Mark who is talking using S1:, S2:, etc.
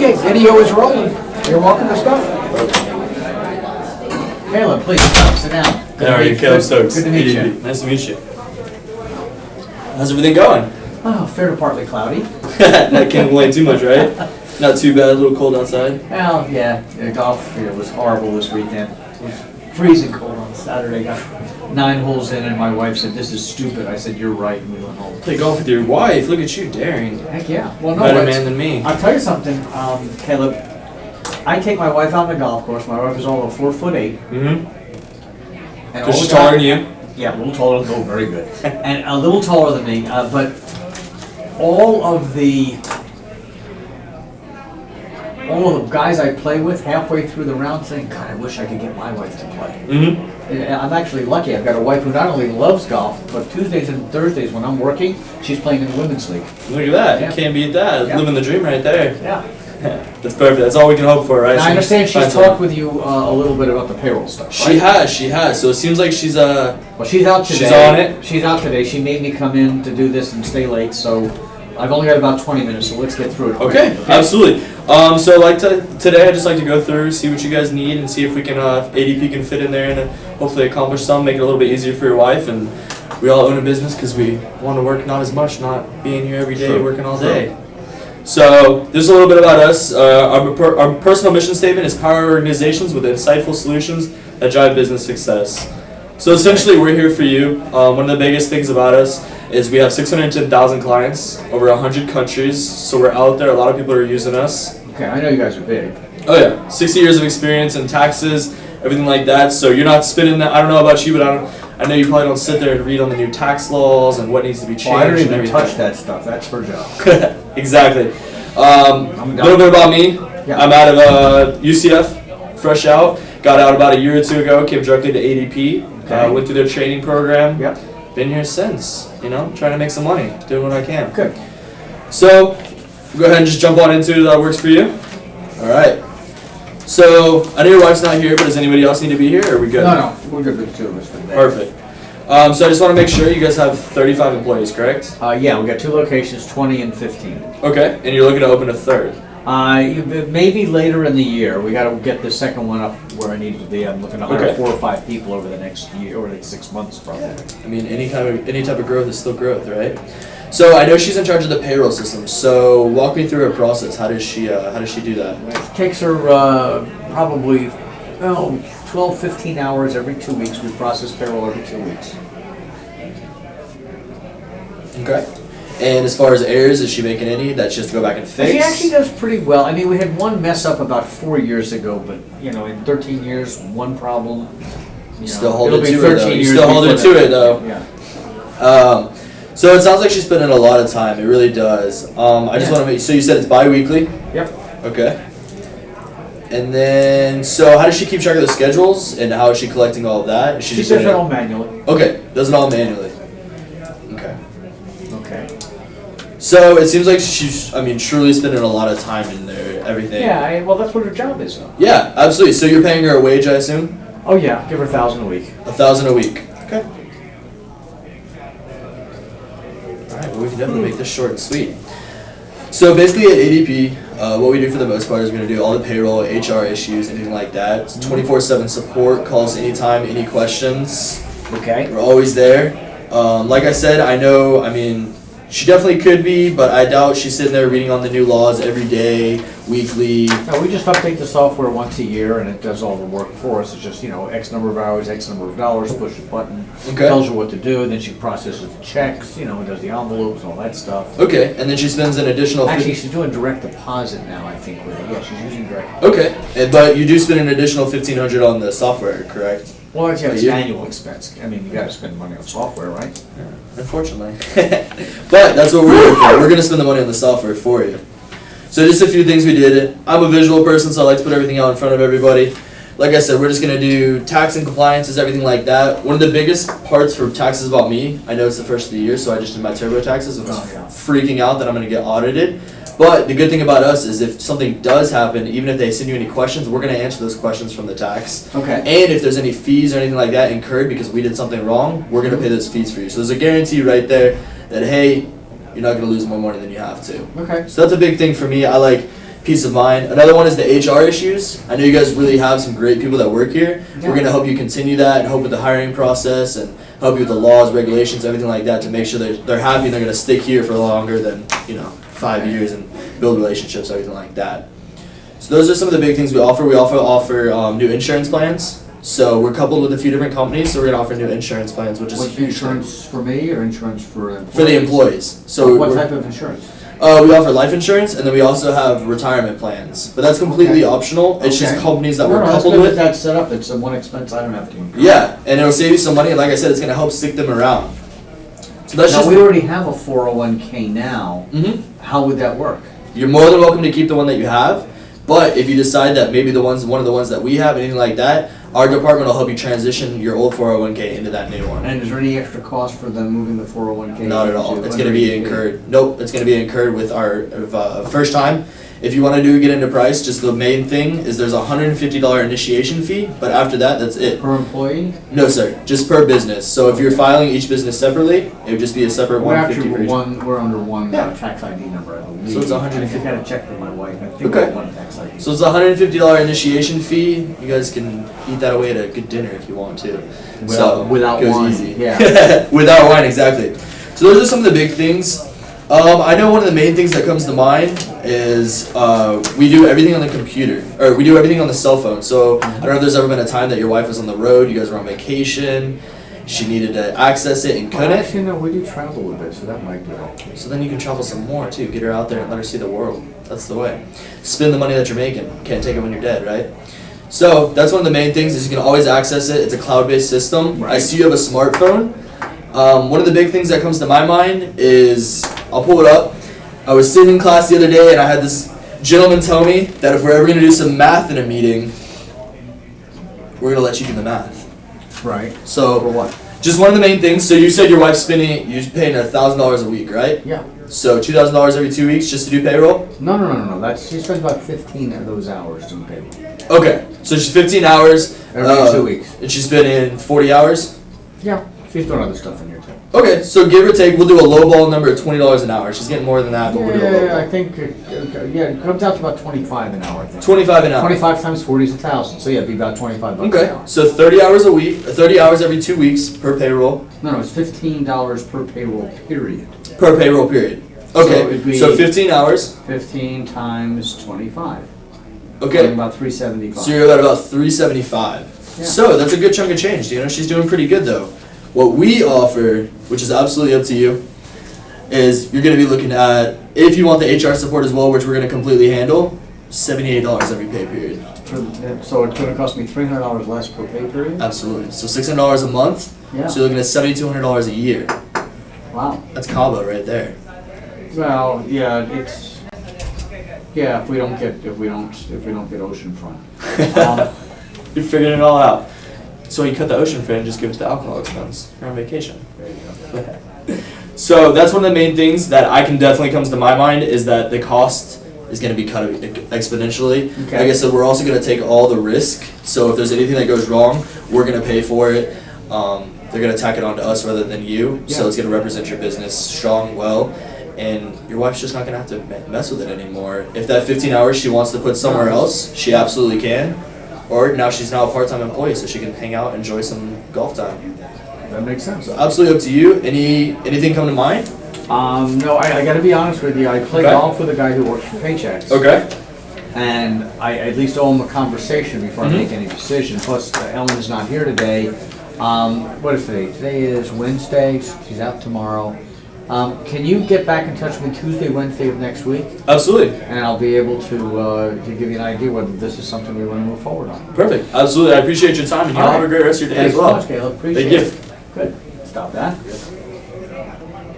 S1: Okay, video is rolling. You're welcome to start. Caleb, please sit down.
S2: How are you, Caleb Stokes?
S1: Good to meet you.
S2: Nice to meet you. How's everything going?
S1: Oh, fair to partly cloudy.
S2: I can't complain too much, right? Not too bad, a little cold outside.
S1: Well, yeah, golf was horrible this weekend. It was freezing cold on Saturday. Got 9 holes in, and my wife said, "This is stupid." I said, "You're right," and we went home.
S2: Play golf with your wife. Look at you daring.
S1: Heck yeah. Well, no,
S2: Better man than me.
S1: I'll tell you something, Caleb. I take my wife out on the golf course. My wife is all of 4'8".
S2: Mm-hmm.
S1: And
S2: She's taller than you.
S1: Yeah, a little taller than me. Very good. And a little taller than me. But all of the guys I play with halfway through the round saying, "God, I wish I could get my wife to play."
S2: Mm-hmm.
S1: I'm actually lucky. I've got a wife who not only loves golf, but Tuesdays and Thursdays when I'm working, she's playing in the women's league.
S2: Look at that.
S1: Yeah.
S2: You can't beat that.
S1: Yeah.
S2: Living the dream right there.
S1: Yeah.
S2: That's perfect. That's all we can hope for, right?
S1: Now, I understand she's
S2: Find
S1: talked with you a little bit about the payroll stuff, right?
S2: She has. So it seems like she's
S1: Well, she's out today.
S2: She's on it?
S1: She's out today. She made me come in to do this and stay late, so I've only got about 20 minutes, so let's get through it quick.
S2: Okay, absolutely. So today I'd just like to go through, see what you guys need, and see if we can, if ADP can fit in there and hopefully accomplish some, make it a little bit easier for your wife. And we all own a business because we want to work not as much, not being here every day,
S1: Sure.
S2: working all day. So there's a little bit about us. Our personal mission statement is power organizations with insightful solutions that drive business success. So essentially, we're here for you. One of the biggest things about us is we have 610,000 clients, over 100 countries. So we're out there. A lot of people are using us.
S1: Okay, I know you guys are big.
S2: Oh yeah, 60 years of experience in taxes, everything like that. So you're not spinning that. I don't know about you, but I know you probably don't sit there and read on the new tax laws and what needs to be changed.
S1: Oh, I don't
S2: and
S1: even
S2: everything.
S1: touch that stuff. That's her job.
S2: Exactly. A little bit about me.
S1: Yeah.
S2: I'm out of UCF, fresh out. Got out about a year or two ago. Came directly to ADP.
S1: Okay.
S2: Went through their training program.
S1: Yep.
S2: Been here since. Trying to make some money, doing what I can.
S1: Good.
S2: So, go ahead and just jump on into it. That works for you. All right. So, I know your wife's not here, but does anybody else need to be here, or are we good?
S1: No, we're good with the 2 of us for today.
S2: Perfect. So I just want to make sure you guys have 35 employees, correct?
S1: Yeah, we got 2 locations, 20 and 15.
S2: Okay, and you're looking to open a third.
S1: Maybe later in the year. We got to get the second one up where I need to be. I'm looking to hire
S2: Okay.
S1: 4 or 5 people over the next year, or the next 6 months probably.
S2: I mean, any type of growth is still growth, right? So I know she's in charge of the payroll system. So walk me through her process. How does she do that?
S1: It takes her probably 12, 15 hours every 2 weeks. We process payroll every 2 weeks.
S2: Okay. And as far as errors, is she making any that she has to go back and fix?
S1: She actually does pretty well. I mean, we had one mess up about 4 years ago, but in 13 years, one problem.
S2: Still hold
S1: it'll
S2: it
S1: be
S2: to her,
S1: 13
S2: though. You
S1: years
S2: still hold it
S1: before
S2: to
S1: that.
S2: it, though.
S1: Yeah.
S2: So it sounds like she's putting in a lot of time. It really does. I just want to make. So you said it's bi-weekly.
S1: Yep.
S2: Okay. And then, so how does she keep track of the schedules, and how is she collecting all of that? Is
S1: She
S2: just
S1: does
S2: doing
S1: it all manually.
S2: Okay, does it all manually. Okay.
S1: Okay.
S2: So it seems like she's, truly spending a lot of time in there, everything.
S1: Yeah, well, that's what her job is, though.
S2: Yeah, absolutely. So you're paying her a wage, I assume?
S1: Oh, yeah, give her $1,000 a week.
S2: $1,000 a week. Okay. All right. Well, we can definitely make this short and sweet. So basically at ADP, what we do for the most part is we're going to do all the payroll, HR issues, anything like that. It's 24/7 support, calls anytime, any questions.
S1: Okay.
S2: We're always there. Like I said, she definitely could be, but I doubt she's sitting there reading on the new laws every day, weekly.
S1: No, we just update the software once a year, and it does all the work for us. It's just, X number of hours, X number of dollars, push a button,
S2: Okay.
S1: tells her what to do, and then she processes the checks, does the envelopes and all that stuff.
S2: Okay, and then she spends an additional.
S1: Actually, she's doing direct deposit now, I think, with it. Yeah, she's using direct.
S2: Okay, but you do spend an additional $1,500 on the software, correct?
S1: Well, it's an
S2: you-
S1: annual expense. I mean, you got to spend money on software, right?
S2: Unfortunately. But that's what we're here for. We're going to spend the money on the software for you. So just a few things we did. I'm a visual person, so I like to put everything out in front of everybody. Like I said, we're just going to do tax and compliances, everything like that. One of the biggest parts for taxes about me, I know it's the first of the year, so I just did my TurboTaxes and was freaking out that I'm going to get audited. But the good thing about us is if something does happen, even if they send you any questions, we're going to answer those questions from the tax.
S1: Okay.
S2: And if there's any fees or anything like that incurred because we did something wrong, we're going to pay those fees for you. So there's a guarantee right there that, hey, you're not going to lose more money than you have to.
S1: Okay.
S2: So that's a big thing for me. I like peace of mind. Another one is the HR issues. I know you guys really have some great people that work here.
S1: Yeah.
S2: We're going to help you continue that and help with the hiring process and help you with the laws, regulations, everything like that to make sure that they're happy and they're going to stick here for longer than 5 years and build relationships, everything like that. So those are some of the big things we offer. We also offer new insurance plans. So we're coupled with a few different companies, so we're going to offer new insurance plans, which is a
S1: What's
S2: huge
S1: insurance for me or insurance for employees?
S2: for the employees. So
S1: what
S2: we're-
S1: type of insurance?
S2: we offer life insurance, and then we also have retirement plans. But that's completely
S1: Okay.
S2: optional. It's just
S1: Okay.
S2: companies that
S1: No,
S2: we're
S1: no, that's
S2: coupled
S1: good
S2: with.
S1: that that's set up. It's one expense I don't have to incur.
S2: Yeah, and it'll save you some money. And like I said, it's going to help stick them around. So that's
S1: Now,
S2: just.
S1: we already have a 401k now.
S2: Mhm.
S1: How would that work?
S2: You're more than welcome to keep the one that you have. But if you decide that maybe one of the ones that we have, anything like that, our department will help you transition your old 401k into that new one.
S1: And is there any extra cost for them moving the 401k?
S2: Not at all.
S1: into
S2: It's going to be
S1: underneath the-
S2: incurred. Nope, it's going to be incurred with our first time. If you want to get into price, just the main thing is there's a $150 initiation fee, but after that, that's it.
S1: Per employee?
S2: No, sir, just per business. So if you're filing each business separately, it would just be a separate
S1: We're
S2: 150
S1: actually,
S2: for each.
S1: we're under one
S2: Yeah.
S1: tax ID number, I believe.
S2: So it's 150.
S1: I gotta check with my wife. I think
S2: Okay.
S1: we're one tax ID.
S2: So it's a $150 initiation fee. You guys can eat that away at a good dinner if you want to.
S1: Without
S2: goes
S1: wine,
S2: easy.
S1: yeah.
S2: Without wine, exactly. So those are some of the big things. I know one of the main things that comes to mind is we do everything on the computer, or we do everything on the cell phone. So I don't know if there's ever been a time that your wife was on the road, you guys were on vacation, she needed to access it and
S1: Well,
S2: couldn't.
S1: actually, no, we do travel a bit, so that might be helpful.
S2: So then you can travel some more too. Get her out there and let her see the world. That's the way. Spend the money that you're making. Can't take it when you're dead, right? So that's one of the main things is you can always access it. It's a cloud-based system. I
S1: Right.
S2: see you have a smartphone. One of the big things that comes to my mind is, I'll pull it up. I was sitting in class the other day and I had this gentleman tell me that if we're ever going to do some math in a meeting, we're going to let you do the math.
S1: Right.
S2: So
S1: For what?
S2: just one of the main things. So you said your wife's you're paying her $1,000 a week, right?
S1: Yeah.
S2: So $2,000 every 2 weeks just to do payroll?
S1: No. She spends about 15 of those hours doing payroll.
S2: Okay, so she's 15 hours.
S1: Every 2 weeks.
S2: And she's spending 40 hours?
S1: Yeah. She's doing other stuff in here too.
S2: Okay, so give or take, we'll do a low ball number of $20 an hour. She's getting more than that, but we'll do a low
S1: Yeah, I
S2: ball.
S1: think, it comes out to about 25 an hour, I think.
S2: 25 an hour.
S1: 25 times 40 is 1,000, so yeah, it'd be about 25 bucks an
S2: Okay,
S1: hour.
S2: so 30 hours a week, 30 hours every 2 weeks per payroll,
S1: No, it's $15 per payroll period.
S2: period.
S1: So
S2: Okay,
S1: it'd be-
S2: so 15 hours.
S1: 15 times 25.
S2: Okay,
S1: About 375.
S2: so you're at about 375.
S1: Yeah.
S2: So that's a good chunk of change. She's doing pretty good though. What we offer, which is absolutely up to you, is you're going to be looking at, if you want the HR support as well, which we're going to completely handle, $78 every pay period.
S1: So it's going to cost me $300 less per pay period?
S2: Absolutely. So $600 a month.
S1: Yeah.
S2: So you're looking at $7,200 a year.
S1: Wow.
S2: That's combo right there.
S1: Well, yeah, if we don't get oceanfront.
S2: You're figuring it all out. So you cut the ocean front and just give it to the alcohol expense. You're on vacation.
S1: There you go.
S2: So that's one of the main things that I can definitely comes to my mind is that the cost is going to be cut exponentially.
S1: Okay.
S2: Like I said, we're also going to take all the risk. So if there's anything that goes wrong, we're going to pay for it. They're going to tack it onto us rather than you. So
S1: Yeah.
S2: it's going to represent your business strong, well. And your wife's just not going to have to mess with it anymore. If that 15 hours she wants to put somewhere else, she absolutely can. Or now she's now a part-time employee, so she can hang out, enjoy some golf time.
S1: That makes sense.
S2: So absolutely up to you. Anything come to mind?
S1: No, I got to be honest with you. I play
S2: Okay.
S1: golf with a guy who works for Paychecks.
S2: Okay.
S1: And I at least owe him a conversation before
S2: Mhm.
S1: I make any decision. Plus, Ellen is not here today. What is today? Today is Wednesday. She's out tomorrow. Can you get back in touch with me Tuesday, Wednesday of next week?
S2: Absolutely.
S1: And I'll be able to give you an idea whether this is something we want to move forward on.
S2: Perfect. Absolutely. I appreciate your time, and you
S1: All
S2: have
S1: right.
S2: a great rest of your day
S1: Thanks
S2: as well.
S1: so much, Caleb. Appreciate
S2: Thank you.
S1: it. Good. Stop that.